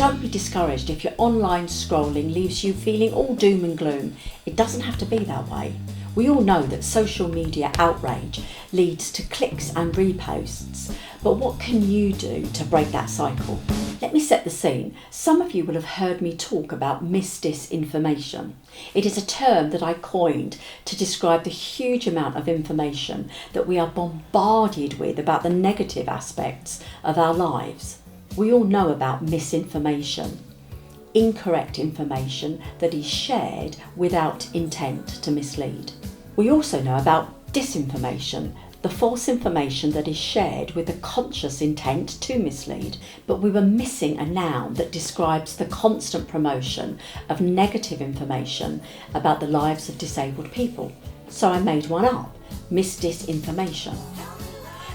Don't be discouraged if your online scrolling leaves you feeling all doom and gloom. It doesn't have to be that way. We all know that social media outrage leads to clicks and reposts, but what can you do to break that cycle? Let me set the scene. Some of you will have heard me talk about misdisinformation. It is a term that I coined to describe the huge amount of information that we are bombarded with about the negative aspects of our lives. We all know about misinformation, incorrect information that is shared without intent to mislead. We also know about disinformation, the false information that is shared with a conscious intent to mislead. But we were missing a noun that describes the constant promotion of negative information about the lives of disabled people. So I made one up, misdisinformation.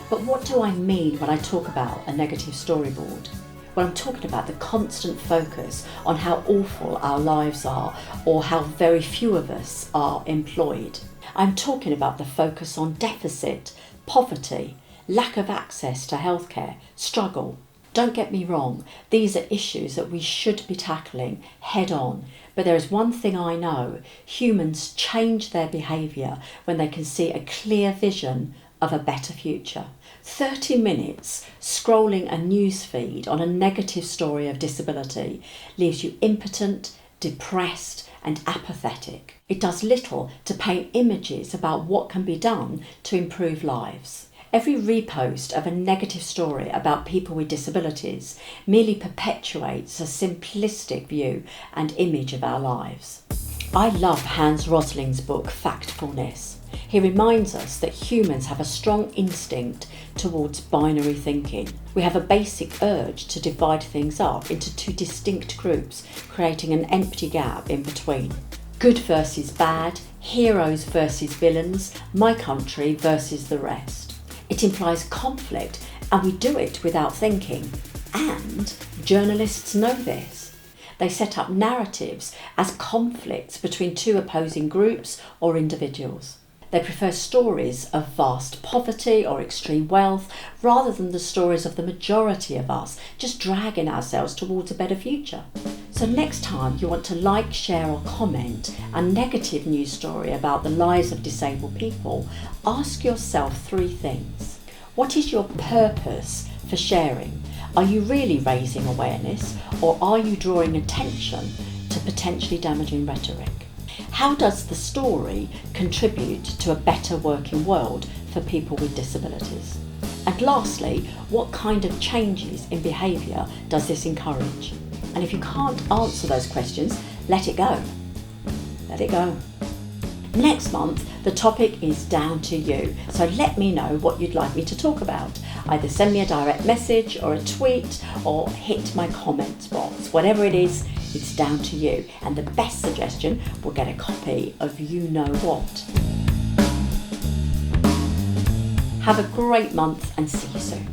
But what do I mean when I talk about a negative storyboard? Well, I'm talking about the constant focus on how awful our lives are or how very few of us are employed. I'm talking about the focus on deficit, poverty, lack of access to healthcare, struggle. Don't get me wrong, these are issues that we should be tackling head on. But there is one thing I know, humans change their behaviour when they can see a clear vision of a better future. 30 minutes scrolling a news feed on a negative story of disability leaves you impotent, depressed and apathetic. It does little to paint images about what can be done to improve lives. Every repost of a negative story about people with disabilities merely perpetuates a simplistic view and image of our lives. I love Hans Rosling's book Factfulness. He reminds us that humans have a strong instinct towards binary thinking. We have a basic urge to divide things up into two distinct groups, creating an empty gap in between. Good versus bad, heroes versus villains, my country versus the rest. It implies conflict, and we do it without thinking. And journalists know this. They set up narratives as conflicts between two opposing groups or individuals. They prefer stories of vast poverty or extreme wealth rather than the stories of the majority of us just dragging ourselves towards a better future. So next time you want to like, share or comment a negative news story about the lives of disabled people, ask yourself 3 things. What is your purpose for sharing? Are you really raising awareness, or are you drawing attention to potentially damaging rhetoric? How does the story contribute to a better working world for people with disabilities? And lastly, what kind of changes in behaviour does this encourage? And if you can't answer those questions, let it go. Let it go. Next month, the topic is down to you. So let me know what you'd like me to talk about. Either send me a direct message or a tweet or hit my comments box. Whatever it is, it's down to you. And the best suggestion will get a copy of You Know What. Have a great month and see you soon.